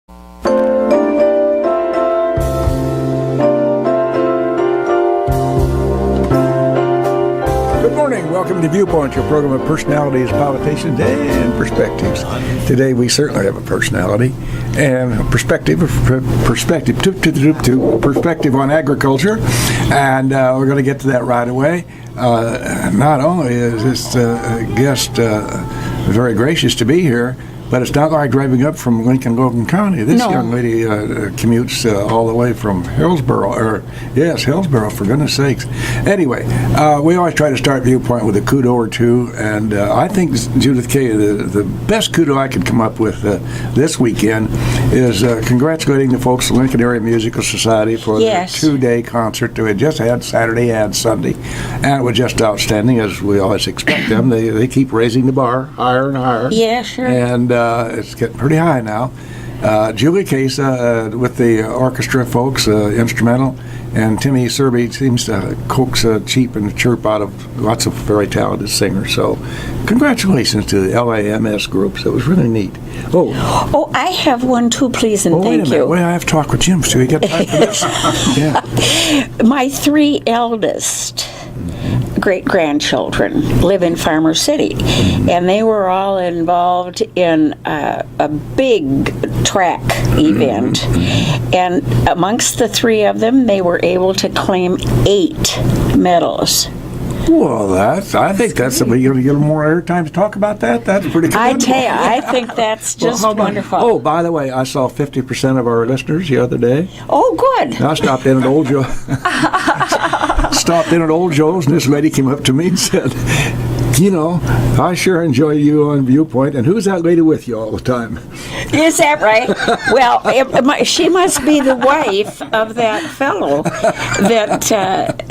Welcome to Viewpoint, your program of personalities, politicians, and perspectives. Today we certainly have a personality and a perspective on agriculture, and we're going to get to that right away. Not only is this guest very gracious to be here, but it's not like driving up from Lincoln, Logan County. This young lady commutes all the way from Hillsboro, Hillsboro, for goodness sakes. Anyway, we always try to start Viewpoint with a kudo or two, and I think, Judith K., the best kudo I could come up with this weekend is congratulating the folks at Lincoln Area Musical Society for their 2-day concert they just had Saturday and Sunday, and it was just outstanding, as we always expect them. They keep raising the bar higher and higher. Yeah, sure. And it's getting pretty high now. Julie Case with the orchestra folks, instrumental, and Timmy Serby seems to coax a cheep and chirp out of lots of very talented singers. So congratulations to the LAMS groups. It was really neat. Oh, I have one too, please, and thank you. Wait, I have to talk with Jim, so you got time for this? Yeah. My 3 eldest great-grandchildren live in Farmer City, and they were all involved in a big track event, and amongst the 3 of them, they were able to claim 8 medals. Well, I think that's something you're going to get more airtime to talk about that. That's pretty good. I tell you, I think that's just wonderful. Oh, by the way, I saw 50% of our listeners the other day. Oh, good. I stopped in at Old Joe. Old Joe's, and this lady came up to me and said, "You know, I sure enjoy you on Viewpoint, and who's that lady with you all the time?" Is that right? Well, she must be the wife of that fellow that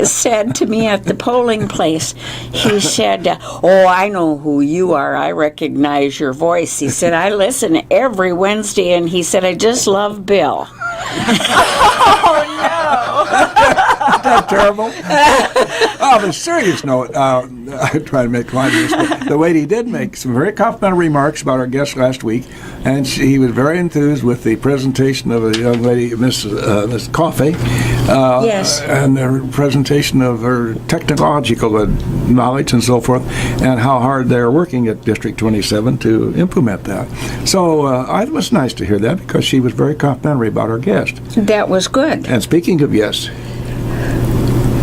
said to me at the polling place, he said, "Oh, I know who you are. I recognize your voice." He said, "I listen every Wednesday," and he said, "I just love Bill." Oh, no. Isn't that terrible? On a serious note, I try to make light of this, but the lady did make some very complimentary remarks about our guest last week, and she was very enthused with the presentation of a young lady, Miss Coffey, and her presentation of her technological knowledge and so forth, and how hard they're working at District 27 to implement that. So it was nice to hear that, because she was very complimentary about our guest. That was good. And speaking of yes,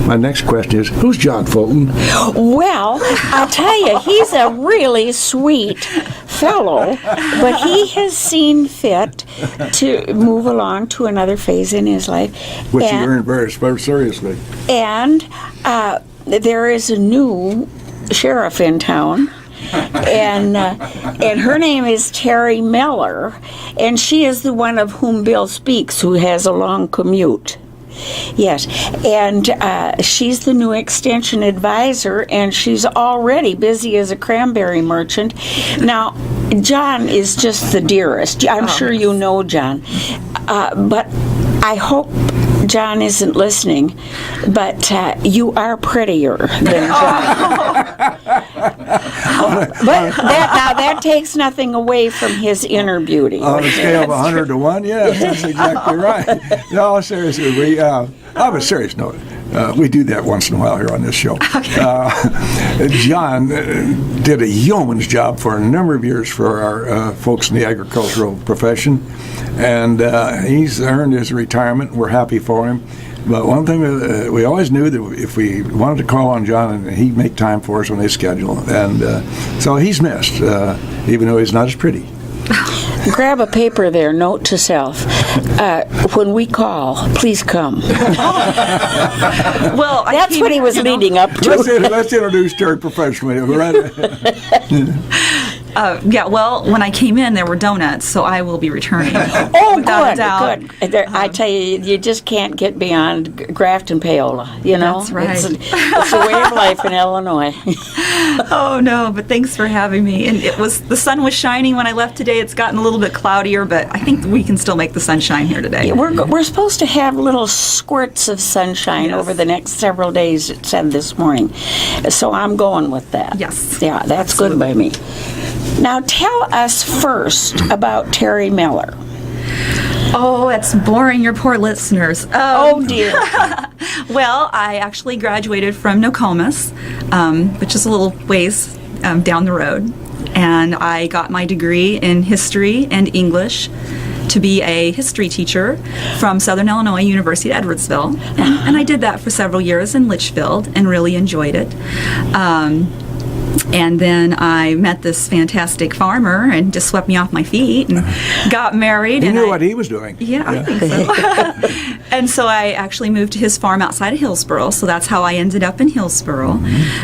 my next question is, who's John Fulton? Well, I'll tell you, he's a really sweet fellow, but he has seen fit to move along to another phase in his life. Which he earned very seriously. And there is a new sheriff in town. And her name is Terri Miller, and she is the one of whom Bill speaks, who has a long commute. Yes, and she's the new extension advisor, and she's already busy as a cranberry merchant. Now, John is just the dearest. I'm sure you know John, but I hope John isn't listening, but you are prettier than John. But that takes nothing away from his inner beauty. On a scale of 100 to 1, yes, that's exactly right. No, seriously, on a serious note, we do that once in a while here on this show. Okay. John did a yeoman's job for a number of years for our folks in the agricultural profession, and he's earned his retirement. We're happy for him. But one thing we always knew that if we wanted to call on John, he'd make time for us on his schedule. And so he's missed, even though he's not as pretty. Grab a paper there, note to self. When we call, please come. Well, that's what he was leading up to. Let's introduce Terri professionally, right? Well, when I came in, there were donuts, so I will be returning. Oh, good. I tell you, you just can't get beyond Graft and Paola, you know? That's right. It's a way of life in Illinois. Oh, no, but thanks for having me. And the sun was shining when I left today. It's gotten a little bit cloudier, but I think we can still make the sunshine here today. Yeah, we're supposed to have little squirts of sunshine over the next several days, it said this morning. So I'm going with that. Yes. Yeah, that's Absolutely. Good by me. Now tell us first about Terri Miller. Oh, it's boring your poor listeners. Oh, dear. Well, I actually graduated from Nokomis, which is a little ways down the road, and I got my degree in history and English to be a history teacher from Southern Illinois University at Edwardsville, and I did that for several years in Litchfield and really enjoyed it. And then I met this fantastic farmer and just swept me off my feet and got married. You and knew what he was doing. Yeah, I think so. And so I actually moved to his farm outside of Hillsboro, so that's how I ended up in Hillsboro.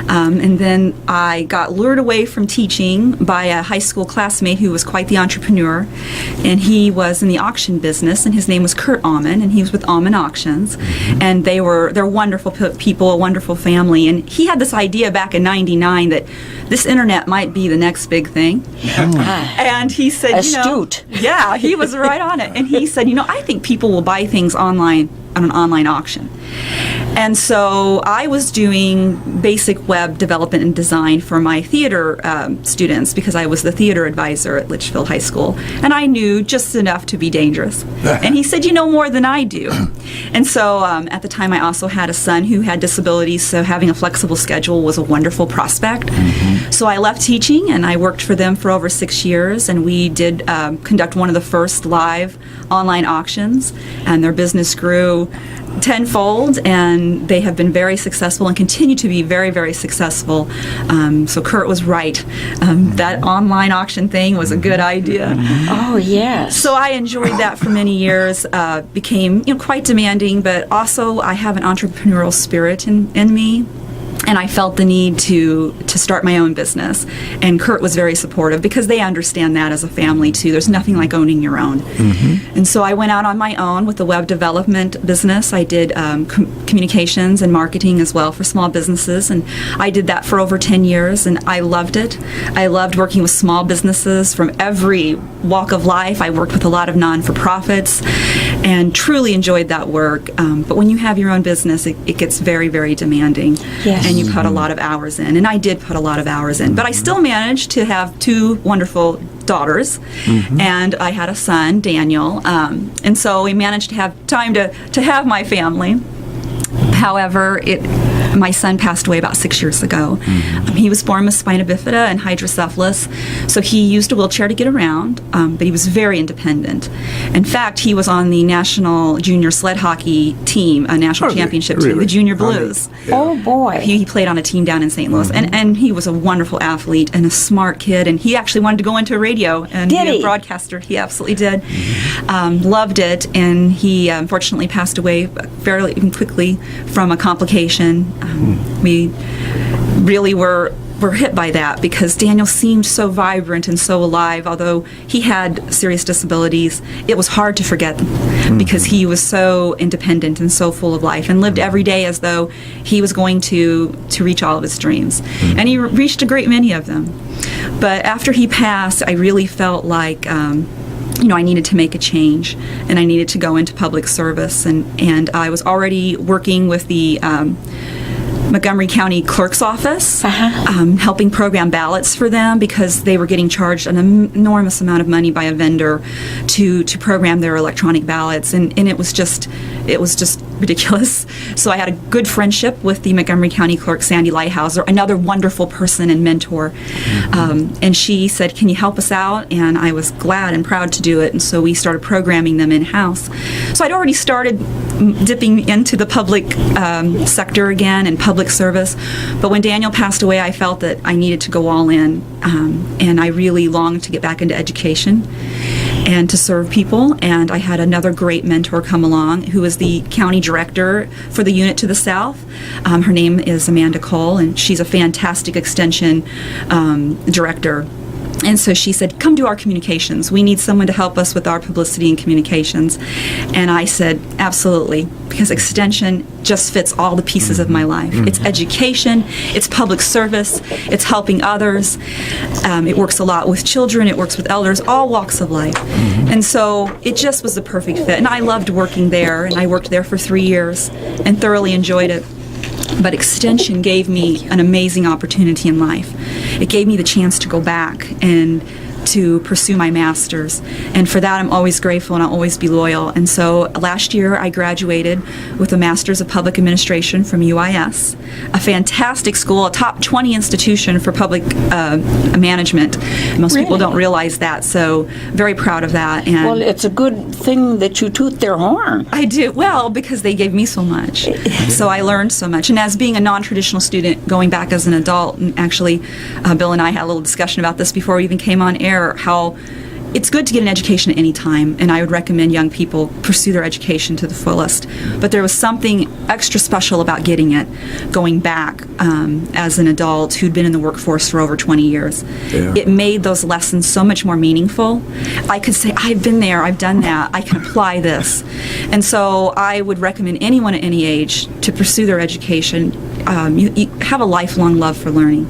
And then I got lured away from teaching by a high school classmate who was quite the entrepreneur, and he was in the auction business, and his name was Kurt Alman, and he was with Alman Auctions, and they're wonderful people, a wonderful family, and he had this idea back in '99 that this internet might be the next big thing. And he said, Astute. yeah, he was right on it. And he said, I think people will buy things online on an online auction. And so I was doing basic web development and design for my theater students because I was the theater advisor at Litchfield High School. And I knew just enough to be dangerous. And he said, you know more than I do. And so at the time I also had a son who had disabilities, so having a flexible schedule was a wonderful prospect. So I left teaching and I worked for them for over 6 years, and we did conduct one of the first live online auctions, and their business grew tenfold, and they have been very successful and continue to be very, very successful. So Kurt was right. That online auction thing was a good idea. Oh, yes. So I enjoyed that for many years, became quite demanding, but also I have an entrepreneurial spirit in me. And I felt the need to start my own business. And Kurt was very supportive because they understand that as a family, too. There's nothing like owning your own. And so I went out on my own with the web development business. I did communications and marketing as well for small businesses. And I did that for over 10 years, and I loved it. I loved working with small businesses from every walk of life. I worked with a lot of non-for-profits and truly enjoyed that work. But when you have your own business, it gets very, very demanding. Yes. And you put a lot of hours in. And I did put a lot of hours in. But I still managed to have 2 wonderful daughters. And I had a son, Daniel. And so we managed to have time to have my family. However, my son passed away about 6 years ago. He was born with spina bifida and hydrocephalus, so he used a wheelchair to get around, but he was very independent. In fact, he was on the national junior sled hockey team, a national championship team, the Junior Blues. Oh, boy. He played on a team down in St. Louis, and he was a wonderful athlete and a smart kid, and he actually wanted to go into radio and be a broadcaster. He absolutely did. Loved it, and he unfortunately passed away fairly quickly from a complication. We really were hit by that because Daniel seemed so vibrant and so alive. Although he had serious disabilities, it was hard to forget because he was so independent and so full of life and lived every day as though he was going to reach all of his dreams. And he reached a great many of them. But after he passed, I really felt like I needed to make a change, and I needed to go into public service, and I was already working with the Montgomery County Clerk's Office, helping program ballots for them because they were getting charged an enormous amount of money by a vendor to program their electronic ballots, and it was just ridiculous. So I had a good friendship with the Montgomery County Clerk, Sandy Lighthouser, another wonderful person and mentor, and she said, "Can you help us out?" And I was glad and proud to do it, and so we started programming them in-house. So I'd already started dipping into the public sector again and public service, but when Daniel passed away, I felt that I needed to go all in, and I really longed to get back into education and to serve people. And I had another great mentor come along who was the county director for the unit to the south. Her name is Amanda Cole, and she's a fantastic extension director. And so she said, "Come do our communications. We need someone to help us with our publicity and communications." And I said, "Absolutely," because extension just fits all the pieces of my life. It's education, it's public service, it's helping others. It works a lot with children, it works with elders, all walks of life. And so it just was the perfect fit. And I loved working there, and I worked there for 3 years and thoroughly enjoyed it. But extension gave me an amazing opportunity in life. It gave me the chance to go back and to pursue my master's. And for that, I'm always grateful and I'll always be loyal. And so last year, I graduated with a Master's of Public Administration from UIS, a fantastic school, a top 20 institution for public management. Most people don't realize that, so very proud of that. And well, it's a good thing that you toot their horn. I do, well, because they gave me so much. So I learned so much. And as being a non-traditional student, going back as an adult, and actually Bill and I had a little discussion about this before we even came on air, how it's good to get an education at any time, and I would recommend young people pursue their education to the fullest. But there was something extra special about getting it, going back as an adult who'd been in the workforce for over 20 years. Yeah. It made those lessons so much more meaningful. I could say, I've been there, I've done that, I can apply this. And so I would recommend anyone at any age to pursue their education. You have a lifelong love for learning.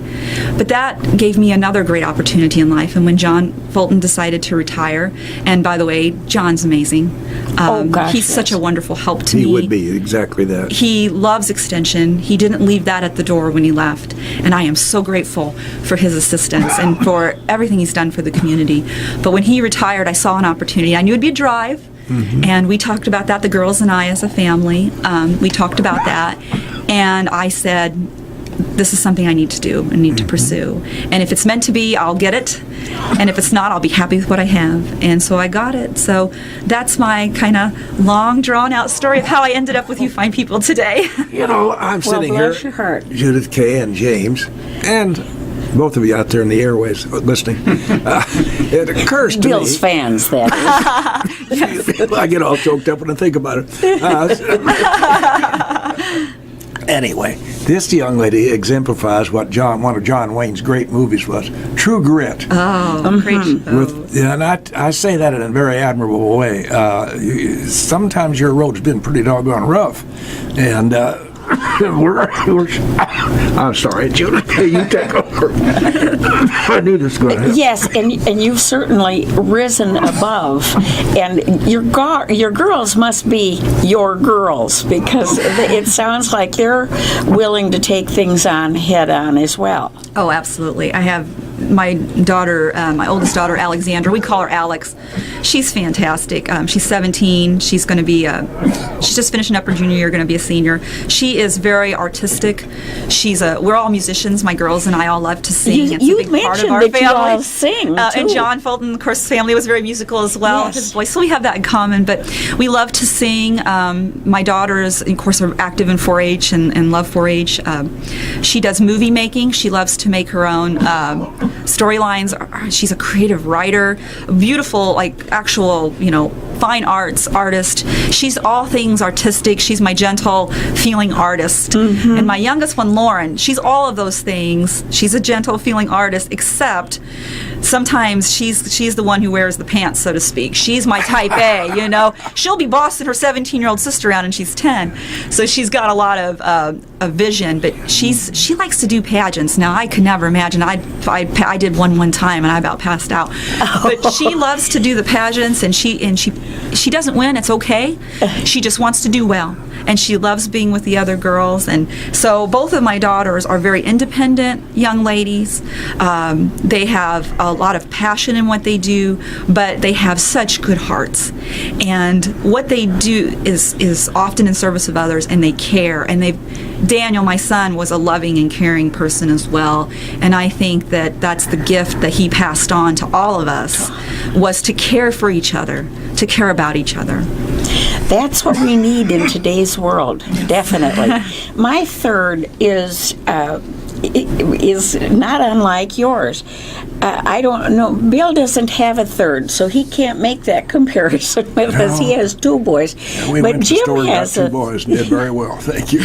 But that gave me another great opportunity in life. And when John Fulton decided to retire, and by the way, John's amazing. He's such a wonderful help to me. He would be, exactly that. He loves extension. He didn't leave that at the door when he left. And I am so grateful for his assistance and for everything he's done for the community. But when he retired, I saw an opportunity. I knew it'd be a drive. Mm-hmm. And we talked about that, the girls and I as a family. We talked about that. And I said, this is something I need to do and need to pursue. And if it's meant to be, I'll get it. And if it's not, I'll be happy with what I have. And so I got it. So that's my kind of long, drawn-out story of how I ended up with you fine people today. You know, I'm sitting here, bless your heart. Judith Kay and James, and both of you out there in the airways listening. It occurs to Bill's me. fans, that is. I get all choked up when I think about it. Anyway, this young lady exemplifies what one of John Wayne's great movies was, True Grit. Oh, great show. And I say that in a very admirable way. Sometimes your road's been pretty doggone rough, and I'm sorry, Judy. You take over. I knew this was going to happen. Yes, and you've certainly risen above. And your girls must be your girls, because it sounds like they're willing to take things on head on as well. Oh, absolutely. I have my daughter, my oldest daughter, Alexandra. We call her Alex. She's fantastic. She's 17. She's going to be, she's just finishing up her junior year, going to be a senior. She is very artistic. We're all musicians. My girls and I all love to sing. It's a big part of our family. You all sing, too. And John Fulton, of course, family was very musical as well. Yes. His voice. So we have that in common. But we love to sing. My daughters, of course, are active in 4-H and love 4-H. She does movie making. She loves to make her own storylines. She's a creative writer, beautiful, like actual, fine arts artist. She's all things artistic. She's my gentle feeling artist. Mm-hmm. And my youngest one, Lauren, she's all of those things. She's a gentle feeling artist, except sometimes she's the one who wears the pants, so to speak. She's my type A, She'll be bossing her 17-year-old sister around and she's 10. So she's got a lot of vision, but she likes to do pageants. Now, I could never imagine. I did one time and I about passed out. But she loves to do the pageants, and she doesn't win. It's okay. She just wants to do well, and she loves being with the other girls. And so both of my daughters are very independent young ladies. They have a lot of passion in what they do, but they have such good hearts. And what they do is often in service of others, and they care. And Daniel, my son, was a loving and caring person as well. And I think that that's the gift that he passed on to all of us, was to care for each other, to care about each other. That's what we need in today's world, definitely. My third is not unlike yours. I don't know. Bill doesn't have a third, so he can't make that comparison with us. He has two boys. Yeah, we but went to Jim the store and got has two boys and did very well. Thank you.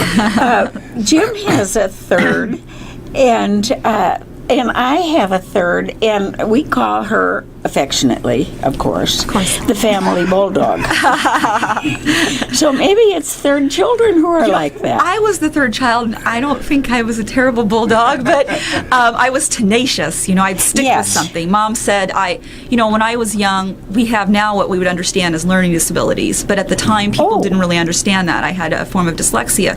Jim has a third, and I have a third, and we call her affectionately, of course, the family bulldog. So maybe it's third children who are like that. I was the third child. I don't think I was a terrible bulldog, but I was tenacious. I'd stick with something. Mom said, when I was young, we have now what we would understand as learning disabilities, but at the time, people didn't really understand that. I had a form of dyslexia.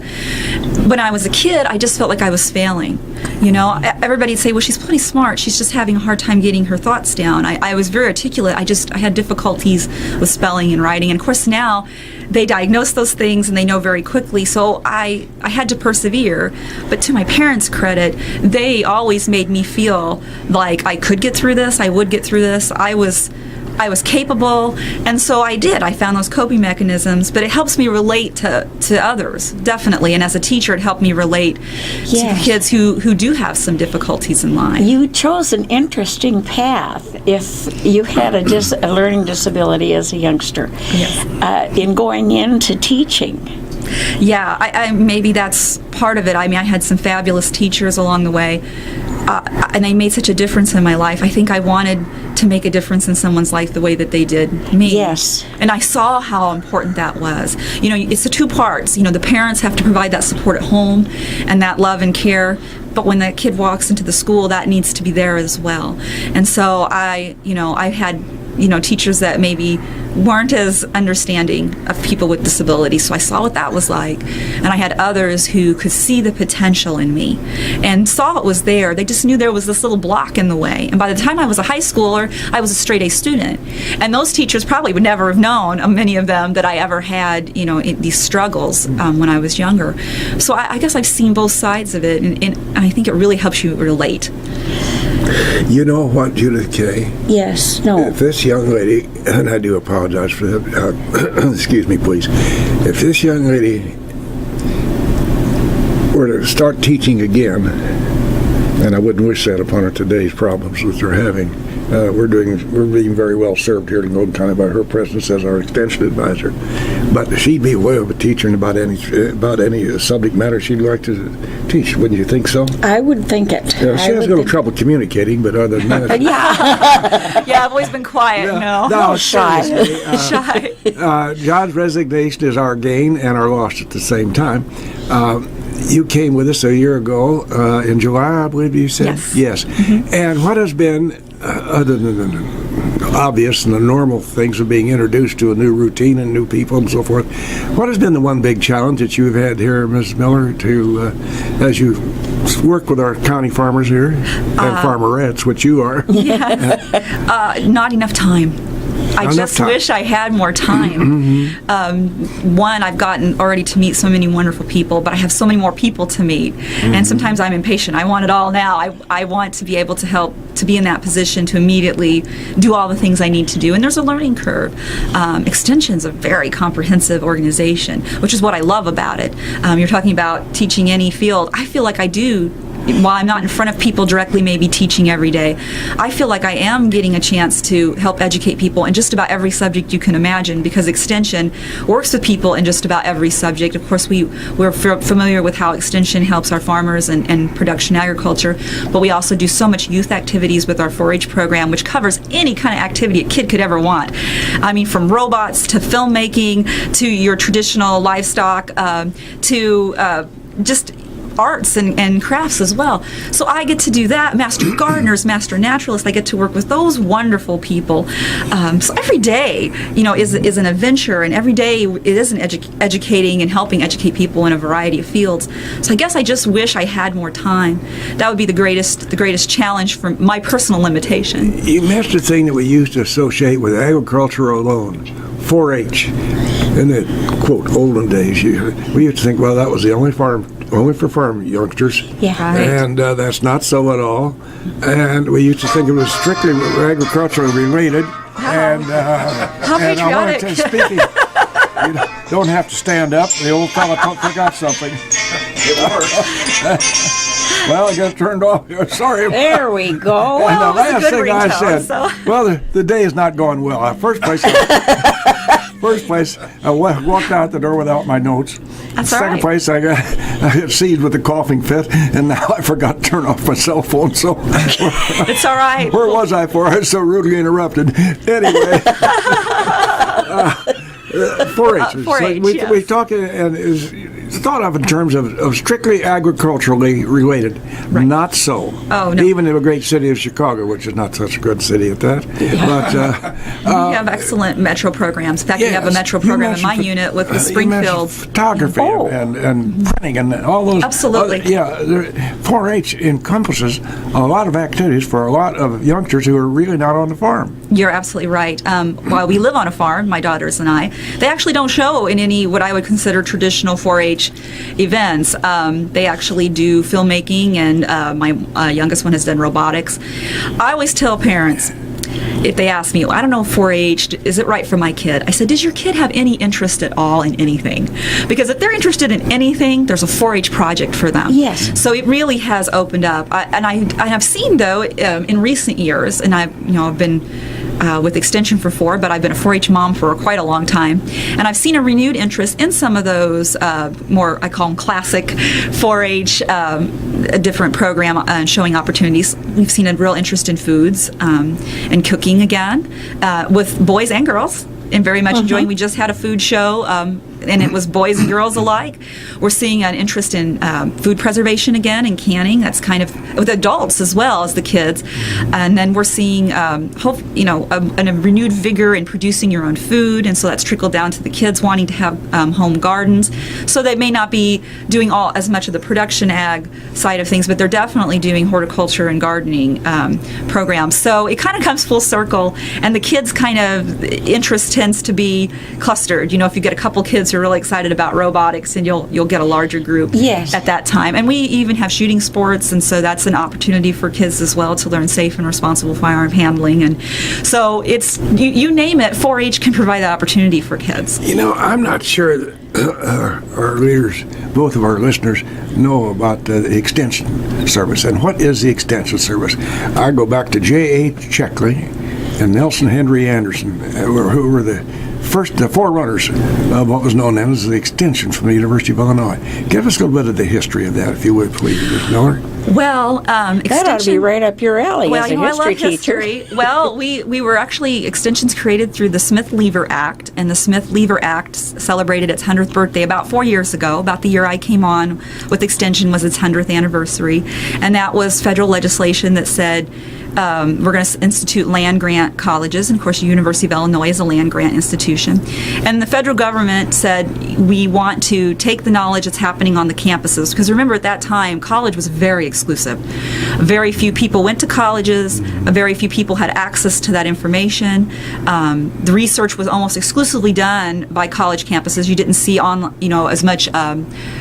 When I was a kid, I just felt like I was failing. Everybody'd say, well, she's pretty smart. She's just having a hard time getting her thoughts down. I was very articulate. I had difficulties with spelling and writing. And of course now they diagnose those things and they know very quickly. So I had to persevere. But to my parents' credit, they always made me feel like I could get through this. I would get through this. I was capable, and so I did. I found those coping mechanisms, but it helps me relate to others, definitely. And as a teacher, it helped me relate to kids who do have some difficulties in life. You chose an interesting path if you had a learning disability as a youngster in going into teaching. Yeah, I maybe that's part of it. I had some fabulous teachers along the way, and they made such a difference in my life. I think I wanted to make a difference in someone's life the way that they did me. Yes. And I saw how important that was. It's the two parts. The parents have to provide that support at home and that love and care. But when that kid walks into the school, that needs to be there as well. And so I had teachers that maybe weren't as understanding of people with disabilities, so I saw what that was like. And I had others who could see the potential in me and saw it was there. They just knew there was this little block in the way. And by the time I was a high schooler, I was a straight A student. And those teachers probably would never have known, many of them, that I ever had, these struggles when I was younger. So I guess I've seen both sides of it, and I think it really helps you relate. You know what, Judith Kay? Yes, no. If this young lady, and I do apologize for that, excuse me, please. If this young lady were to start teaching again, and I wouldn't wish that upon her today's problems that they're having, we're being very well served here in Logan County by her presence as our extension advisor. But she'd be way of a teacher in about any subject matter she'd like to teach. Wouldn't you think so? I would think it. Yeah, she has a little trouble communicating, but other than that, Yeah, I've always been quiet. No, shy. Shy. John's resignation is our gain and our loss at the same time. You came with us a year ago in July, I believe you said? Yes. Mm-hmm. And what has been, other than the obvious and the normal things of being introduced to a new routine and new people and so forth, what has been the one big challenge that you've had here, Ms. Miller, as you work with our county farmers here and farmerettes, which you are? Not enough time. I just wish I had more time. One, I've gotten already to meet so many wonderful people, but I have so many more people to meet. And sometimes I'm impatient. I want it all now. I want to be able to help, to be in that position to immediately do all the things I need to do. And there's a learning curve. Extension's a very comprehensive organization, which is what I love about it. You're talking about teaching any field. I feel like I do. While I'm not in front of people directly, maybe teaching every day, I feel like I am getting a chance to help educate people in just about every subject you can imagine, because Extension works with people in just about every subject. Of course, we're familiar with how Extension helps our farmers and production agriculture, but we also do so much youth activities with our 4-H program, which covers any kind of activity a kid could ever want. I mean, from robots to filmmaking to your traditional livestock to just arts and crafts as well. So I get to do that. Master gardeners, master naturalists, I get to work with those wonderful people. So every day, is an adventure, and every day it is educating and helping educate people in a variety of fields. So I guess I just wish I had more time. That would be the greatest challenge for my personal limitation. You missed the thing that we used to associate with agriculture alone, 4-H. In the, quote, olden days, we used to think, well, that was the only for farm youngsters. Yeah. Right. And that's not so at all. And we used to think it was strictly agriculturally related. And how and patriotic. I wanted to speak. You don't have to stand up. The old fella forgot something. It worked. Well, I got turned off. Sorry. There we go. And the Well, it was a last good thing I ringtone, said, well, the day is not going well. First place, First place, I walked out the door without my notes. That's Second all right. place, I got seized with a coughing fit, and now I forgot to turn off my cell phone. So It's all right. where was I for? I was so rudely interrupted. Anyway. 4-H. 4-H, we yes. talk, and is thought of in terms of strictly agriculturally related. Right. Not so. Oh, no. Even in the great city of Chicago, which is not such a good city at that. But We have excellent metro programs. In fact, we have a yes, metro you program in my mentioned unit with the you mentioned Springfield. photography Oh. and printing and all those. Absolutely. 4-H encompasses a lot of activities for a lot of youngsters who are really not on the farm. You're absolutely right. While we live on a farm, my daughters and I, they actually don't show in any what I would consider traditional 4-H events. They actually do filmmaking, and my youngest one has done robotics. I always tell parents, if they ask me, I don't know, 4-H, is it right for my kid? I said, does your kid have any interest at all in anything? Because if they're interested in anything, there's a 4-H project for them. Yes. So it really has opened up. I have seen, though, in recent years, and I've been with Extension for 4, but I've been a 4-H mom for quite a long time, and I've seen a renewed interest in some of those more, I call them classic 4-H, different program showing opportunities. We've seen a real interest in foods and cooking again, with boys and girls, and very much enjoying. We just had a food show, and it was boys and girls alike. We're seeing an interest in food preservation again and canning. That's kind of with adults as well as the kids. And then we're seeing, a renewed vigor in producing your own food, and so that's trickled down to the kids wanting to have home gardens. So they may not be doing as much of the production ag side of things, but they're definitely doing horticulture and gardening programs. So it kind of comes full circle, and the kids' kind of interest tends to be clustered. If you get a couple kids who are really excited about robotics, and you'll get a larger group Yes. at that time. And we even have shooting sports, and so that's an opportunity for kids as well to learn safe and responsible firearm handling. And so it's you name it, 4-H can provide that opportunity for kids. I'm not sure that our leaders, both of our listeners, know about the Extension Service. And what is the Extension Service? I go back to J.H. Checkley and Nelson Henry Anderson, who were the forerunners of what was known then as the Extension from the University of Illinois. Give us a little bit of the history of that, if you would, please, Ms. Miller. Well, That ought to be right up your alley as a I history love teacher. history. Well, we were actually extensions created through the Smith-Lever Act, and the Smith-Lever Act celebrated its 100th birthday about 4 years ago. About the year I came on with Extension was its 100th anniversary, and that was federal legislation that said we're going to institute land grant colleges, and of course, the University of Illinois is a land grant institution. And the federal government said we want to take the knowledge that's happening on the campuses, because remember at that time, college was very exclusive. Very few people went to colleges. Very few people had access to that information. The research was almost exclusively done by college campuses. You didn't see as much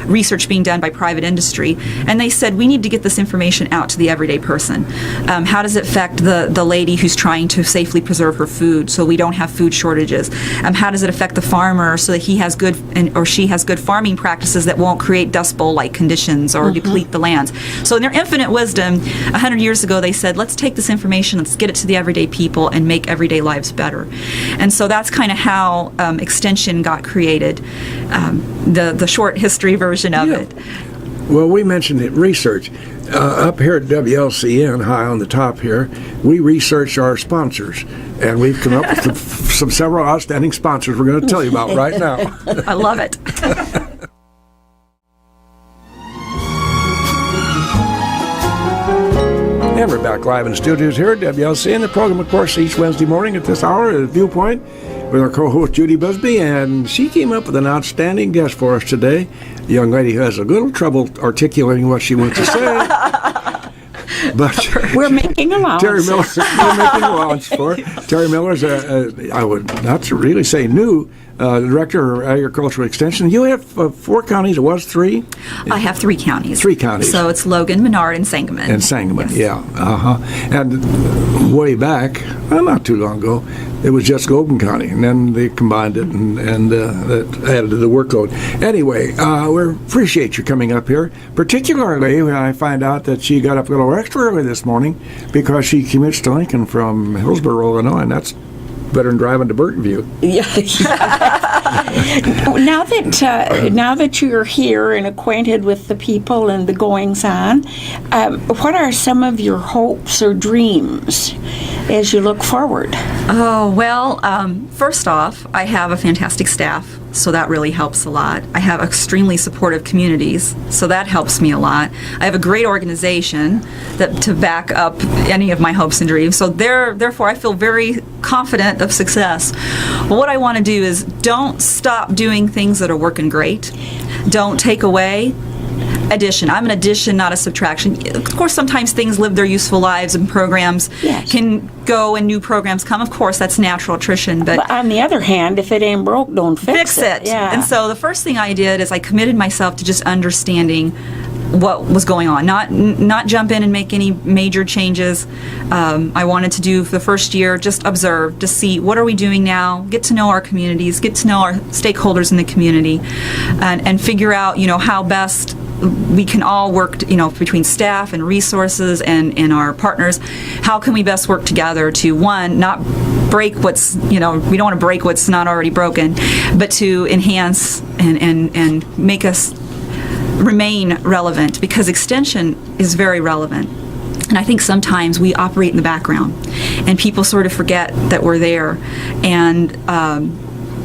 research being done by private industry. And they said we need to get this information out to the everyday person. How does it affect the lady who's trying to safely preserve her food so we don't have food shortages? How does it affect the farmer so that he has good or she has good farming practices that won't create Dust Bowl-like conditions or deplete the lands? So in their infinite wisdom, 100 years ago, they said, let's take this information, let's get it to the everyday people and make everyday lives better. And so that's kind of how Extension got created, the short history version of it. Well, we mentioned it, research. Up here at WLCN, high on the top here, we research our sponsors, and we've come up with several outstanding sponsors we're going to tell you about right now. I love it. And we're back live in the studios here at WLCN. The program, of course, each Wednesday morning at this hour is Viewpoint with our co-host Judy Busby, and she came up with an outstanding guest for us today. A young lady who has a little trouble articulating what she wants to say. But We're making allowances. Terri Miller, we're making allowance for. Terri Miller's, I would not to really say new, Director of Agricultural Extension. You have 4 counties, it was 3? I have 3 counties. 3 counties. So it's Logan, Menard, and Sangamon. And Sangamon, Yes. yeah. And way back, not too long ago, it was just Logan County, and then they combined it and that added to the workload. Anyway, we appreciate you coming up here, particularly when I find out that she got up a little extra early this morning because she commutes to Lincoln from Hillsborough, Illinois, and that's better than driving to Burtonview. Yeah. Now that you're here and acquainted with the people and the goings on, what are some of your hopes or dreams as you look forward? Oh, well, first off, I have a fantastic staff, so that really helps a lot. I have extremely supportive communities, so that helps me a lot. I have a great organization to back up any of my hopes and dreams, so therefore I feel very confident of success. But what I want to do is don't stop doing things that are working great. Don't take away. Addition. I'm an addition, not a subtraction. Of course, sometimes things live their useful lives and programs can go and new programs come. Of course, that's natural attrition. But on the other hand, if it ain't broke, don't fix it. Yeah. And so the first thing I did is I committed myself to just understanding what was going on, not jump in and make any major changes. I wanted to do for the first year, just observe, to see what are we doing now, get to know our communities, get to know our stakeholders in the community, and figure out, how best we can all work, between staff and resources and our partners. How can we best work together to, one, not break what's, we don't want to break what's not already broken, but to enhance and make us remain relevant, because extension is very relevant. And I think sometimes we operate in the background and people sort of forget that we're there. And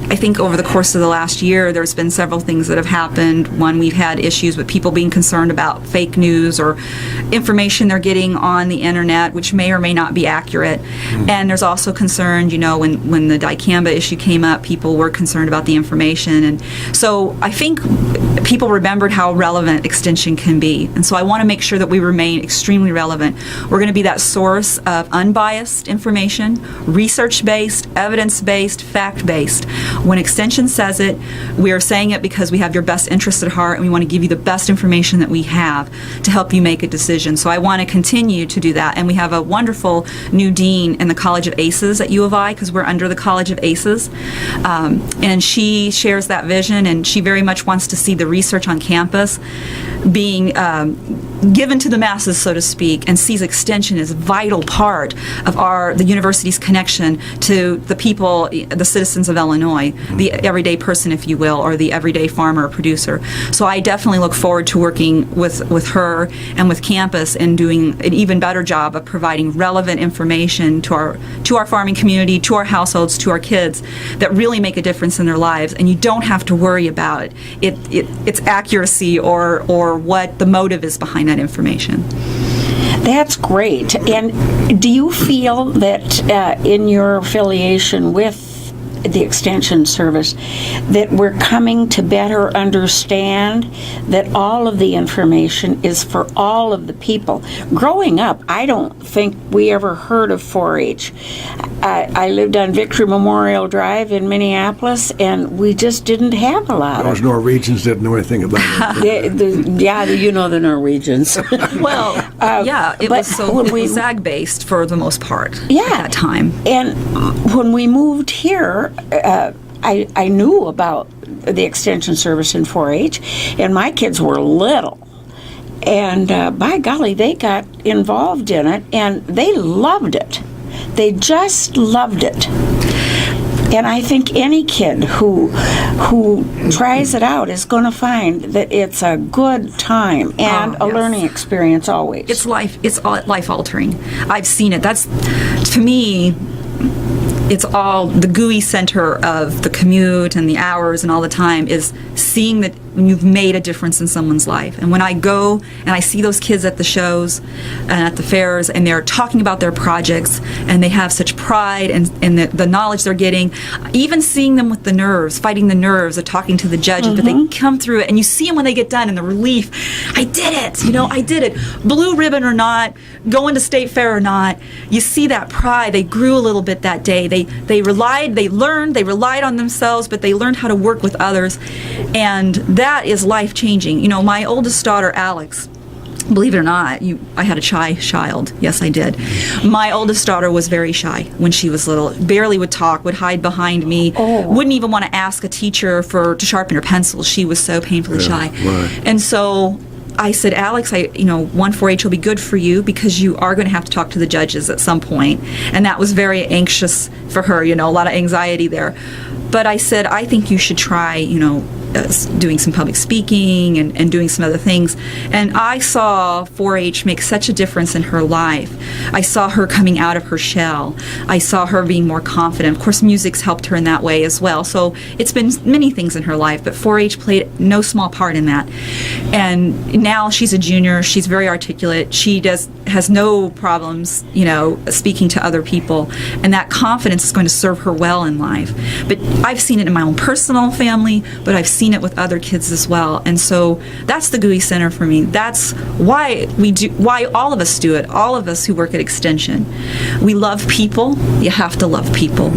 I think over the course of the last year, there's been several things that have happened. One, we've had issues with people being concerned about fake news or information they're getting on the internet, which may or may not be accurate. And there's also concern, when the dicamba issue came up, people were concerned about the information. And so I think people remembered how relevant extension can be. And so I want to make sure that we remain extremely relevant. We're going to be that source of unbiased information, research-based, evidence-based, fact-based. When extension says it, we are saying it because we have your best interest at heart, and we want to give you the best information that we have to help you make a decision. So I want to continue to do that. And we have a wonderful new dean in the College of ACES at U of I, because we're under the College of ACES. And she shares that vision, and she very much wants to see the research on campus being given to the masses, so to speak, and sees extension as a vital part of the university's connection to the people, the citizens of Illinois, the everyday person, if you will, or the everyday farmer or producer. So I definitely look forward to working with her and with campus and doing an even better job of providing relevant information to our farming community, to our households, to our kids, that really make a difference in their lives. And you don't have to worry about its accuracy or what the motive is behind that information. That's great. And do you feel that in your affiliation with the Extension Service that we're coming to better understand that all of the information is for all of the people? Growing up, I don't think we ever heard of 4-H. I lived on Victory Memorial Drive in Minneapolis, and we just didn't have a lot Those of Norwegians didn't know anything about it. yeah, you know the Norwegians. Well, it was ZAG-based for the most part at that time. And when we moved here, I knew about the Extension Service in 4-H, and my kids were little. And by golly, they got involved in it, and they loved it. They just loved it. And I think any kid who tries it out is going to find that it's a good time and a learning experience always. It's life altering. I've seen it. That's, to me, it's all the gooey center of the commute and the hours and all the time is seeing that you've made a difference in someone's life. And when I go and I see those kids at the shows and at the fairs, and they're talking about their projects, and they have such pride and the knowledge they're getting, even seeing them with the nerves, fighting the nerves of talking to the judges, but they come through it, and you see them when they get done, and the relief, I did it, I did it. Blue ribbon or not, going to state fair or not, you see that pride. They grew a little bit that day. They relied on themselves, but they learned how to work with others, and that is life-changing. My oldest daughter, Alex, believe it or not, I had a shy child. Yes, I did. My oldest daughter was very shy when she was little. Barely would talk, would hide behind me, wouldn't even want to ask a teacher to sharpen her pencil. She was so painfully shy. Right. And so I said, Alex, 1-4-H will be good for you because you are going to have to talk to the judges at some point. And that was very anxious for her, a lot of anxiety there. But I said, I think you should try, doing some public speaking and doing some other things. And I saw 4-H make such a difference in her life. I saw her coming out of her shell. I saw her being more confident. Of course, music's helped her in that way as well. So it's been many things in her life, but 4-H played no small part in that. And now she's a junior. She's very articulate. She has no problems, speaking to other people. And that confidence is going to serve her well in life. But I've seen it in my own personal family, but I've seen it with other kids as well. And so that's the GUI Center for me. That's why all of us do it, all of us who work at Extension. We love people. You have to love people.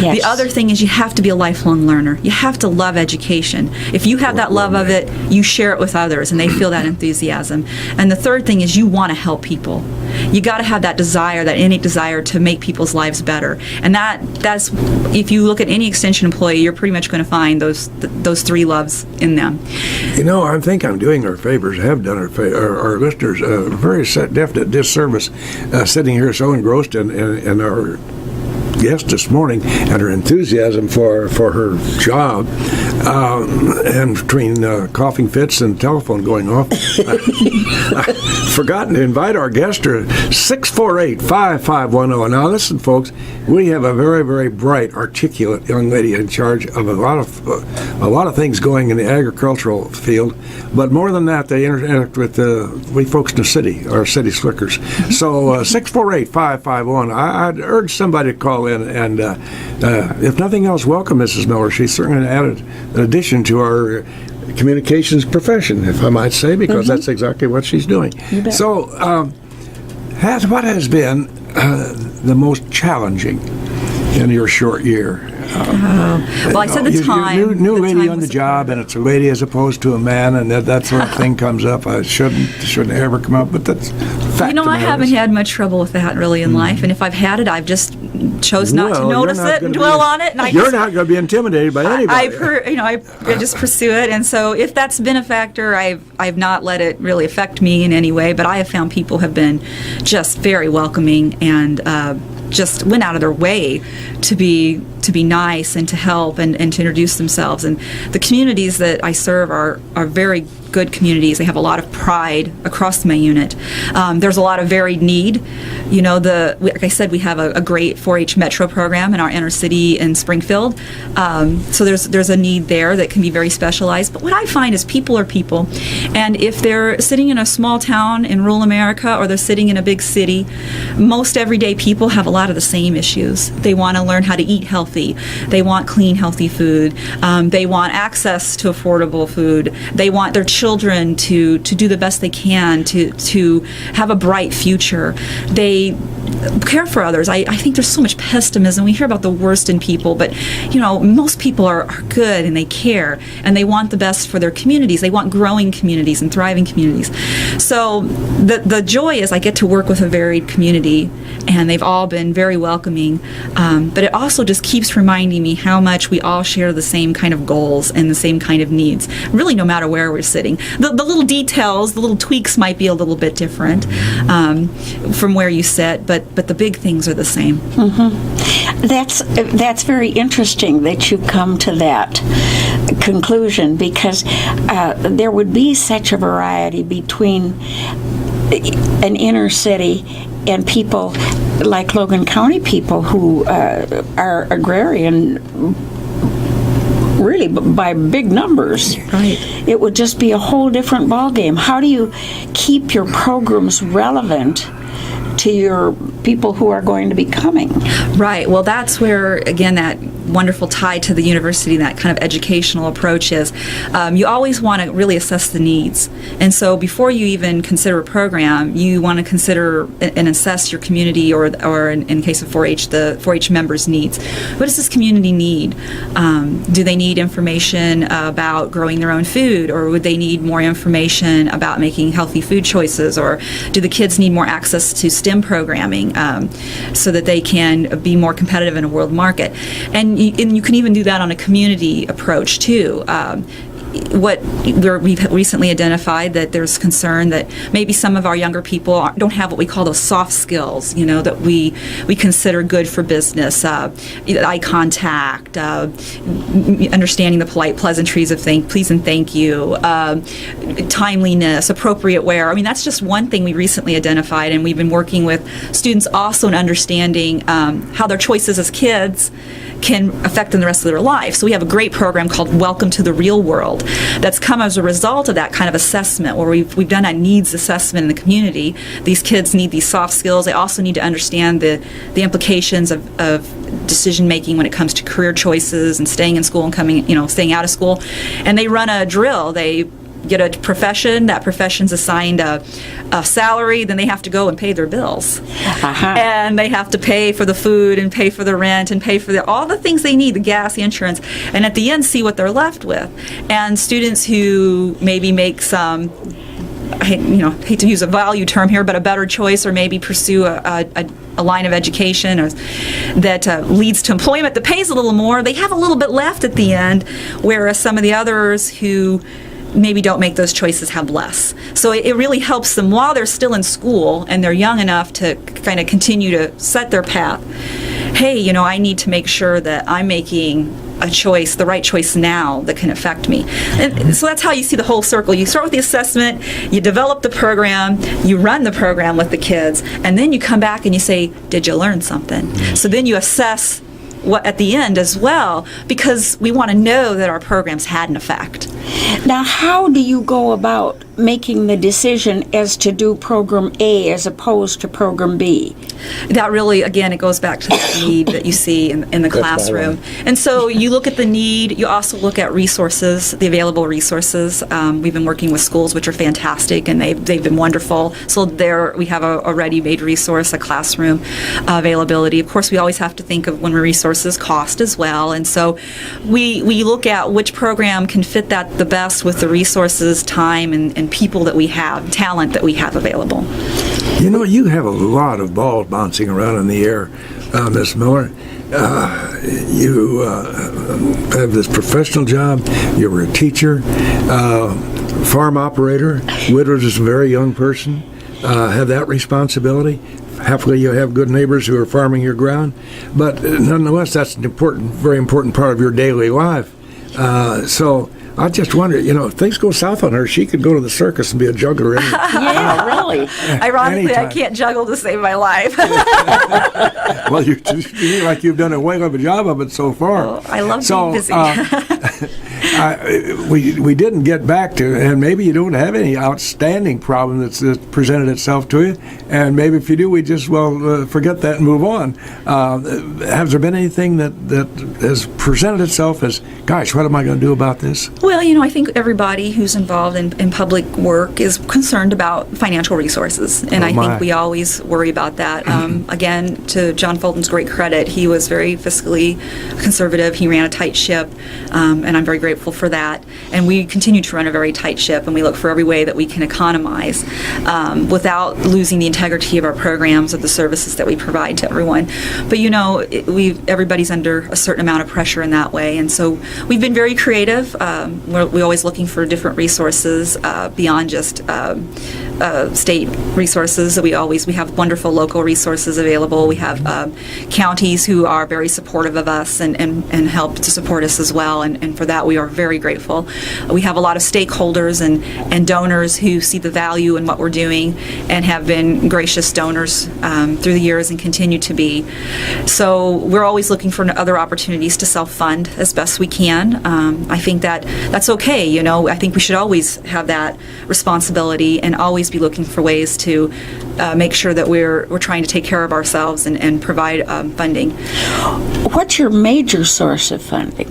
Yes. The other thing is you have to be a lifelong learner. You have to love education. If you have that love of it, you share it with others and they feel that enthusiasm. And the third thing is you want to help people. You got to have that desire, that innate desire to make people's lives better. And that's if you look at any Extension employee, you're pretty much going to find those three loves in them. I think I'm doing our favors, have done our listeners a very definite disservice sitting here so engrossed in our guest this morning and her enthusiasm for her job, and between coughing fits and telephone going off, I forgotten to invite our guest to 648-5510. Now listen, folks, we have a very, very bright, articulate young lady in charge of a lot of things going in the agricultural field, but more than that, they interact with we folks in the city, our city slickers. So 648-5510. I'd urge somebody to call in, and if nothing else, welcome Mrs. Miller. She's certainly added an addition to our communications profession, if I might say, because that's exactly what she's doing. So, what has been the most challenging in your short year? Well, I said the time. New lady on the job, and it's a lady as opposed to a man, and that sort of thing comes up. I shouldn't ever come up, but that's fact. I haven't had much trouble with that really in life, and if I've had it, I've just chose not to notice it and dwell on it. And you're not going to be intimidated by anybody. I just pursue it, and so if that's been a factor, I've not let it really affect me in any way. But I have found people have been just very welcoming and just went out of their way to be nice and to help and to introduce themselves. And the communities that I serve are very good communities. They have a lot of pride across my unit. There's a lot of varied need. Like I said, we have a great 4-H Metro program in our inner city in Springfield. So there's a need there that can be very specialized. But what I find is people are people. And if they're sitting in a small town in rural America or they're sitting in a big city, most everyday people have a lot of the same issues. They want to learn how to eat healthy. They want clean, healthy food. They want access to affordable food. They want their children to do the best they can to have a bright future. They care for others. I think there's so much pessimism. We hear about the worst in people, but most people are good and they care and they want the best for their communities. They want growing communities and thriving communities. So the joy is I get to work with a varied community, and they've all been very welcoming. But it also just keeps reminding me how much we all share the same kind of goals and the same kind of needs, really no matter where we're sitting. The little details, the little tweaks might be a little bit different from where you sit, but the big things are the same. Mm-hmm. That's very interesting that you come to that conclusion, because there would be such a variety between an inner city and people like Logan County people who are agrarian, really by big numbers. Right. It would just be a whole different ballgame. How do you keep your programs relevant to your people who are going to be coming? Right. Well, that's where, again, that wonderful tie to the university, that kind of educational approach is. You always want to really assess the needs. And so before you even consider a program, you want to consider and assess your community or in case of 4-H, the 4-H members' needs. What does this community need? Do they need information about growing their own food, or would they need more information about making healthy food choices, or do the kids need more access to STEM programming so that they can be more competitive in a world market? And you can even do that on a community approach too. we've recently identified that there's concern that maybe some of our younger people don't have what we call those soft skills, that we consider good for business, eye contact, understanding the polite pleasantries of please and thank you, timeliness, appropriate wear. I mean, that's just one thing we recently identified, and we've been working with students also in understanding how their choices as kids can affect them the rest of their life. So we have a great program called Welcome to the Real World that's come as a result of that kind of assessment, where we've done a needs assessment in the community. These kids need these soft skills. They also need to understand the implications of decision making when it comes to career choices and staying in school and staying out of school. And they run a drill. They get a profession, that profession's assigned a salary, then they have to go and pay their bills. And they have to pay for the food and pay for the rent and pay for all the things they need, the gas, the insurance, and at the end see what they're left with. And students who maybe make some, I hate to use a value term here, but a better choice, or maybe pursue a line of education that leads to employment that pays a little more, they have a little bit left at the end, whereas some of the others who maybe don't make those choices have less. So it really helps them while they're still in school and they're young enough to kind of continue to set their path. Hey, I need to make sure that I'm making a choice, the right choice now that can affect me. And so that's how you see the whole circle. You start with the assessment, you develop the program, you run the program with the kids, and then you come back and you say, did you learn something? So then you assess what at the end as well, because we want to know that our programs had an effect. Now, how do you go about making the decision as to do program A as opposed to program B? That really, again, it goes back to that need that you see in the classroom. And so you look at the need, you also look at resources, the available resources. We've been working with schools, which are fantastic, and they've been wonderful. So there we have a ready-made resource, a classroom availability. Of course, we always have to think of when resources cost as well. And so we look at which program can fit that the best with the resources, time, and people that we have, talent that we have available. You have a lot of balls bouncing around in the air, Miss Miller. You have this professional job. You were a teacher, farm operator, widowed as a very young person. Have that responsibility. Hopefully you have good neighbors who are farming your ground. But nonetheless, that's an very important part of your daily life. So I just wonder, if things go south on her, she could go to the circus and be a juggler. Yeah, really. Ironically, anytime. I can't juggle to save my life. Well, you seem like you've done a whale of a job of it so far. Oh, I love being busy. We didn't get back to, and maybe you don't have any outstanding problem that's presented itself to you, and maybe if you do, we just forget that and move on. Has there been anything that has presented itself as, gosh, what am I going to do about this? Well, I think everybody who's involved in public work is concerned about financial resources, and I think we always worry about that. Again, to John Fulton's great credit, he was very fiscally conservative. He ran a tight ship, and I'm very grateful for that. And we continue to run a very tight ship, and we look for every way that we can economize without losing the integrity of our programs or the services that we provide to everyone. But everybody's under a certain amount of pressure in that way, and so we've been very creative. We're always looking for different resources beyond just state resources. We have wonderful local resources available. We have counties who are very supportive of us and help to support us as well, and for that we are very grateful. We have a lot of stakeholders and donors who see the value in what we're doing and have been gracious donors through the years and continue to be. So we're always looking for other opportunities to self-fund as best we can. I think that's okay. I think we should always have that responsibility and always be looking for ways to make sure that we're trying to take care of ourselves and provide funding. What's your major source of funding?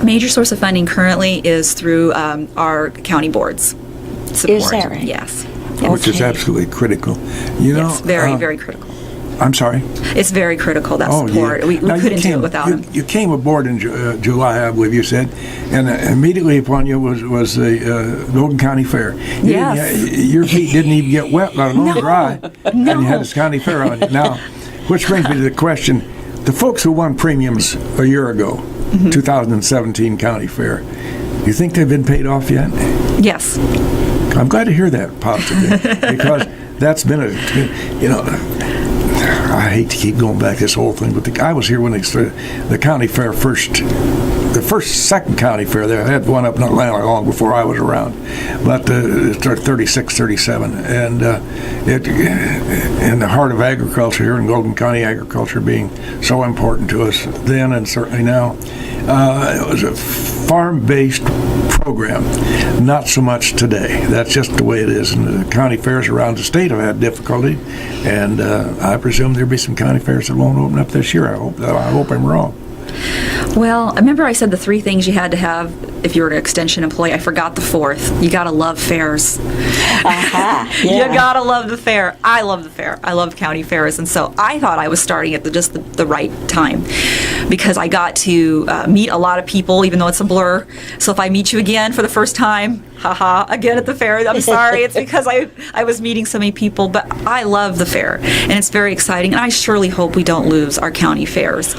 Major source of funding currently is through our county boards support. Is that right? Yes. Which is absolutely critical. Yes, very, very critical. I'm sorry? It's very critical, that support. Yeah. We couldn't do it without them. You came aboard in July, I believe you said, and immediately upon you was the Logan County Fair. Your feet didn't even get wet, let alone dry, and you had this county fair on you. Now, which brings me to the question, the folks who won premiums a year ago, 2017 County Fair, You think they've been paid off yet? Yes. I'm glad to hear that positively because that's been I hate to keep going back this whole thing, but I was here when they started the county fair second county fair there. They had one up in Atlanta long before I was around, but it started 36, 37, and it in the heart of agriculture here in Logan County, agriculture being so important to us then and certainly now. It was a farm-based program, not so much today. That's just the way it is. And the county fairs around the state have had difficulty, and I presume there'll be some county fairs that won't open up this year. I hope I'm wrong. Well, I remember I said the 3 things you had to have if you were an extension employee. I forgot the 4th. You got to love fairs. Yeah. You got to love the fair. I love the fair. I love county fairs. And so I thought I was starting at just the right time because I got to meet a lot of people, even though it's a blur. So if I meet you again for the first time, again at the fair, I'm sorry. It's because I was meeting so many people. But I love the fair, and it's very exciting. And I surely hope we don't lose our county fairs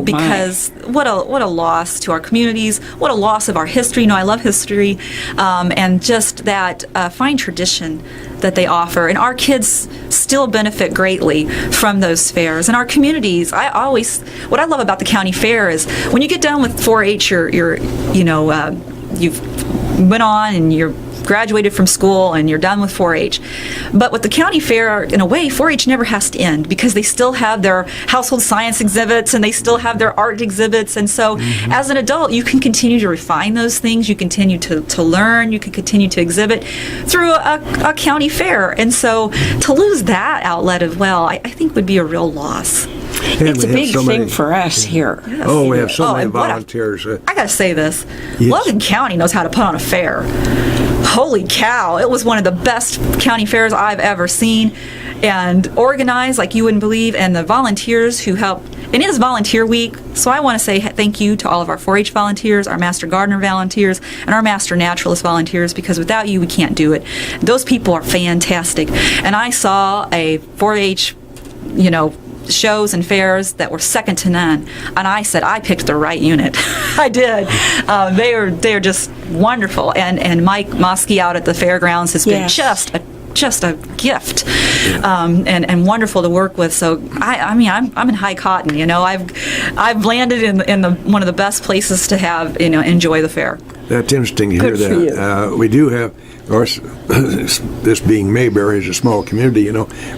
because what a loss to our communities, what a loss of our history. You know, I love history, and just that fine tradition that they offer, and our kids still benefit greatly from those fairs. And our communities, what I love about the county fair is when you get done with 4-H, you've went on and you're graduated from school and you're done with 4-H. But with the county fair, in a way, 4-H never has to end because they still have their household science exhibits and they still have their art exhibits. And so as an adult, you can continue to refine those things. You continue to learn. You can continue to exhibit through a county fair. And so to lose that outlet as well, I think would be a real loss. It's a big thing for us here. Yes. Oh, we have so many and volunteers. I got to say this. Yes. Logan County knows how to put on a fair. Holy cow. It was one of the best county fairs I've ever seen and organized like you wouldn't believe. And the volunteers who helped, and it is volunteer week, so I want to say thank you to all of our 4-H volunteers, our Master Gardener volunteers, and our Master Naturalist volunteers, because without you, we can't do it. Those people are fantastic. And I saw a 4-H, shows and fairs that were second to none, and I said I picked the right unit. I did. They are just wonderful, and Mike Mosky out at the fairgrounds has been just a gift, and wonderful to work with. So I'm in high cotton. I've landed in the one of the best places to have enjoy the fair. That's interesting to hear that. We do have, of course, this being Mayberry is a small community,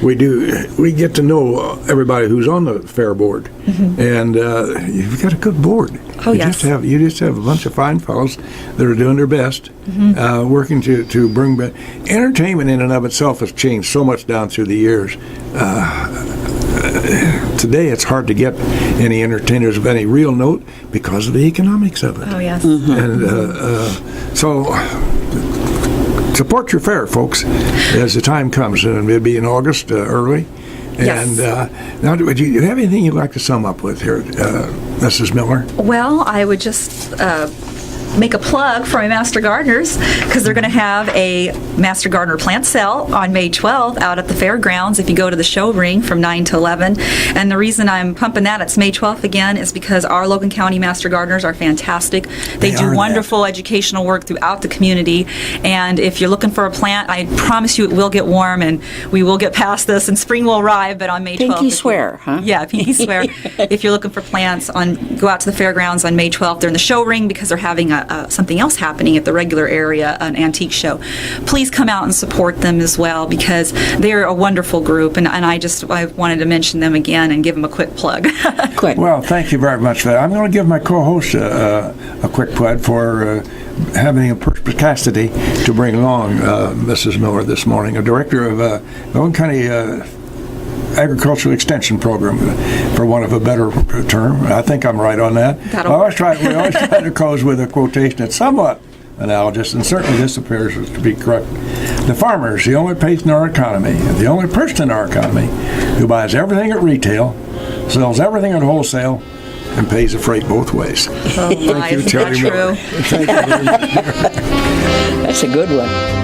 we get to know everybody who's on the fair board, and you've got a good board. You just have a bunch of fine fellows that are doing their best, working to bring back. Entertainment in and of itself has changed so much down through the years. Today it's hard to get any entertainers of any real note because of the economics of it. Oh, yes. And so support your fair, folks, as the time comes. And it'll be in August, early. Yes. And now, do you have anything you'd like to sum up with here, Mrs. Miller? Well, I would just make a plug for my Master Gardeners, because they're going to have a Master Gardener plant sale on May 12th out at the fairgrounds if you go to the show ring from 9 to 11. And the reason I'm pumping that, it's May 12th again, is because our Logan County Master Gardeners are fantastic. They do wonderful educational work throughout the community. And if you're looking for a plant, I promise you it will get warm and we will get past this and spring will arrive, but on May 12th. Pinky swear, huh? Yeah, pinky swear. If you're looking for plants, go out to the fairgrounds on May 12th. They're in the show ring because they're having something else happening at the regular area, an antique show. Please come out and support them as well, because they're a wonderful group, and I wanted to mention them again and give them a quick plug. Quick. Well, thank you very much for that. I'm going to give my co-host a quick plug for having a perspicacity to bring along Mrs. Miller this morning, a director of Logan County Agricultural Extension Program, for want of a better term. I think I'm right on that. We always try to close with a quotation that's somewhat analogous, and certainly this appears to be correct. The farmer is the only place in our economy, the only person in our economy who buys everything at retail, sells everything at wholesale, and pays the freight both ways. Oh, Thank you, isn't that Terri Miller. true? Thank you very much. That's a good one.